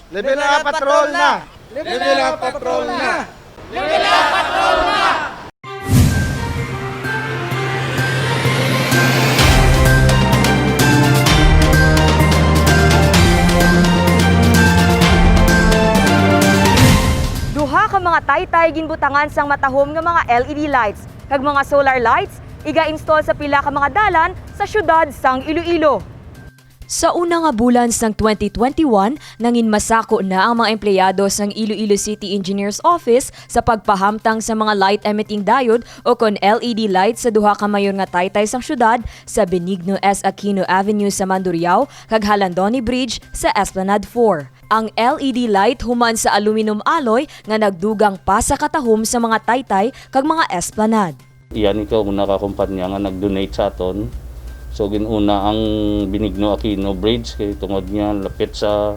Level up patrol na! Level up patrol na! Level up patrol na! Duha ka mga taytay ginbutangan sang matahom nga mga LED lights kag mga solar lights iga-install sa pila ka mga dalan sa syudad sang Iloilo. Sa una nga bulan sang 2021, nangin masako na ang mga empleyado sang Iloilo City Engineers Office sa pagpahamtang sa mga light emitting diode o kon LED lights sa duha ka mayor nga taytay sang syudad sa Benigno S. Aquino Avenue sa Mandurriao kag Halandoni Bridge sa Esplanade 4. Ang LED light human sa aluminum alloy nga nagdugang pa sa katahom sa mga taytay kag mga esplanade. Iyan ikaw una ka kumpanya nga nag-donate sa aton. So ginuna ang Benigno Aquino Bridge kay tungod niya lapit sa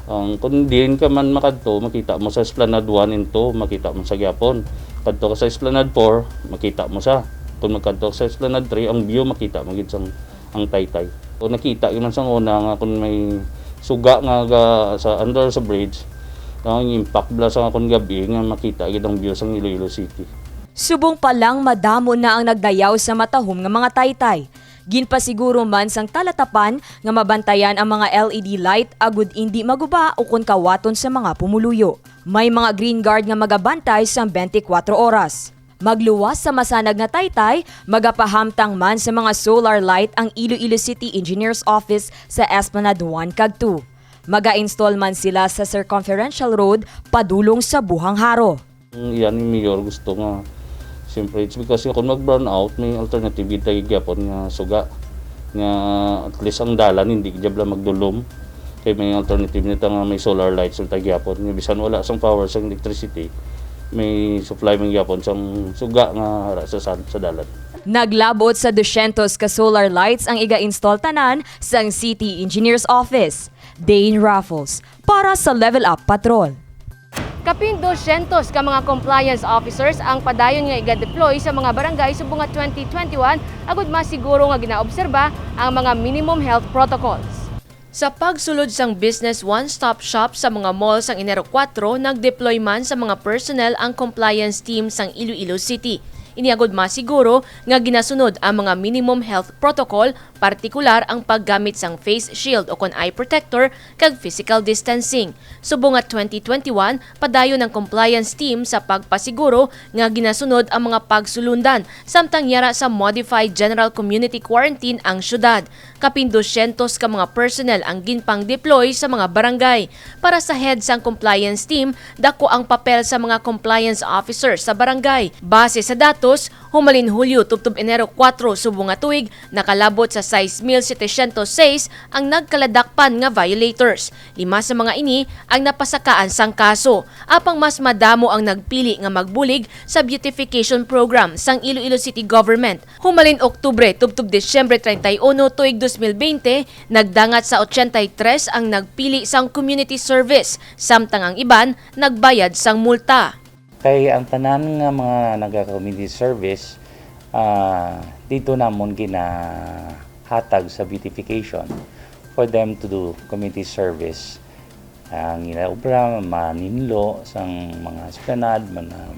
kung diin ka man makadto makita mo sa Esplanade 1 and 2 makita mo sa gyapon. Kadto ka sa Esplanade 4 makita mo sa. Kung magkadto sa Esplanade 3 ang view makita mo gid sang ang taytay. So nakita man sang una nga kung may suga nga sa under sa bridge ang impact bla sa akong gabi nga makita gid ang view sang Iloilo City. Subong pa lang madamo na ang nagdayaw sa matahom nga mga taytay. Ginpasiguro man sang talatapan nga mabantayan ang mga LED light agud indi maguba o kun kawaton sa mga pumuluyo. May mga green guard nga magabantay sang 24 oras. Magluwas sa masanag nga taytay, magapahamtang man sa mga solar light ang Iloilo City Engineers Office sa Esplanade 1 kag 2. Maga-install man sila sa Circumferential Road padulong sa Buhang Haro. Yan yung mayor gusto nga. Siyempre, it's because kung mag-burn out, may alternative tayo gyapon nga suga. Nga at least ang dalan, hindi gyabla magdulom. Kaya may alternative nito nga may solar lights sa gyapon. Nga bisan wala sang power sa electricity, may supply man gyapon sang suga nga sa dalan. Naglabot sa 200 ka solar lights ang iga-install tanan sang City Engineers Office. Dane Raffles para sa Level Up Patrol. Kapin 200 ka mga compliance officers ang padayon nga iga-deploy sa mga barangay subong nga 2021 agud masiguro nga ginaobserba ang mga minimum health protocols. Sa pagsulod sang business one-stop shop sa mga mall sang Enero 4, nag-deploy man sa mga personnel ang compliance team sang Iloilo City. Iniagod masiguro nga ginasunod ang mga minimum health protocol, partikular ang paggamit sang face shield o kon eye protector kag physical distancing. Subong at 2021, padayon ang compliance team sa pagpasiguro nga ginasunod ang mga pagsulundan samtang yara sa modified general community quarantine ang syudad. Kapin 200 ka mga personnel ang ginpang-deploy sa mga barangay. Para sa head sang compliance team, dako ang papel sa mga compliance officers sa barangay. Base sa datos, humalin Hulyo tubtob Enero 4 subong nga tuig, nakalabot sa 6,706 ang nagkaladakpan nga violators. 5 sa mga ini ang napasakaan sang kaso. Apang mas madamo ang nagpili nga magbulig sa beautification program sang Iloilo City Government. Humalin Oktubre tubtob Disyembre 31 tuig 2020, nagdangat sa 83 ang nagpili sang community service, samtang ang iban nagbayad sang multa. Kay ang tanan nga mga naga-community service, dito namon ginahatag sa beautification for them to do community service. Ang inaobra, maninlo sang mga esplanade,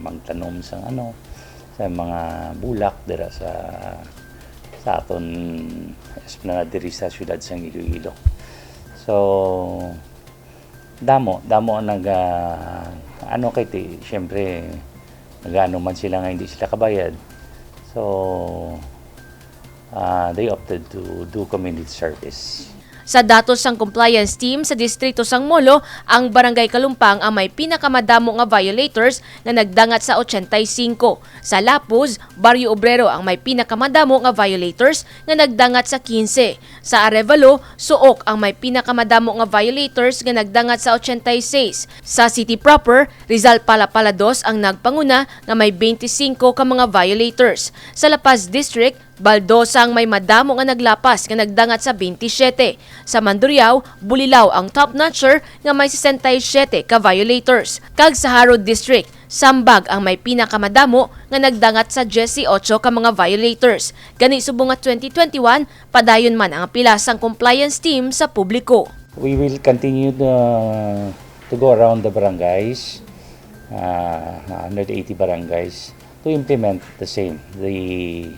magtanom sang sa mga bulak dira sa aton esplanade diri sa siyudad sang Iloilo. So damo ang kay siyempre nagano man sila nga hindi sila kabayad. So they opted to do community service. Sa datos sang compliance team sa distrito sang Molo, ang Barangay Kalumpang ang may pinakamadamo nga violators na nagdangat sa 85. Sa Lapuz, Barrio Obrero ang may pinakamadamo nga violators na nagdangat sa 15. Sa Arevalo, Suok ang may pinakamadamo nga violators nga nagdangat sa 86. Sa City Proper, Rizal Palapala 2 ang nagpanguna nga may 25 ka mga violators. Sa La Paz District, Baldosa ang may madamo nga naglapas nga nagdangat sa 27. Sa Mandurriao, Bulilaw ang top notcher nga may 67 ka violators. Kag sa Harod District, Sambag ang may pinakamadamo nga nagdangat sa 18 ka mga violators. Gani subong nga 2021, padayon man ang pila sang compliance team sa publiko. We will continue to go around the barangays, 180 barangays, to implement the same, the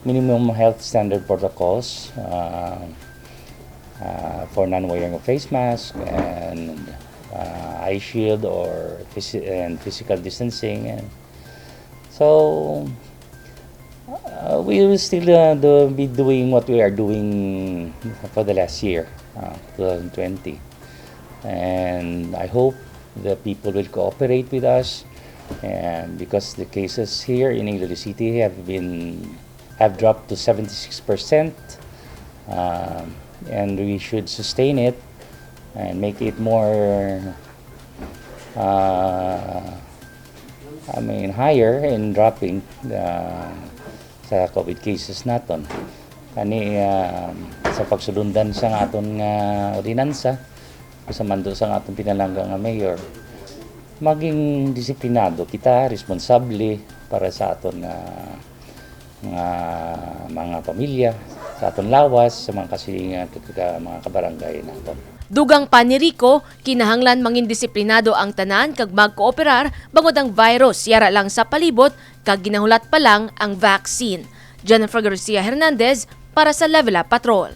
minimum health standard protocols for non-wearing of face mask and eye shield and physical distancing. And so we will still be doing what we are doing for the last year, 2020. And I hope the people will cooperate with us, and because the cases here in Iloilo City have dropped to 76%, and we should sustain it and make it more higher in dropping sa COVID cases naton. Kani sa pagsulundan sa aton nga ordinansa, sa mando sa atong pinalangga nga mayor, maging disiplinado kita, responsable para sa aton mga pamilya, sa aton lawas, sa mga kasilingan, mga kabarangay naton. Dugang pa ni Rico, kinahanglan mangin disiplinado ang tanan kag magkooperar bangod ang virus yara lang sa palibot kag ginahulat pa lang ang vaccine. Jennifer Garcia Hernandez para sa Level Up Patrol.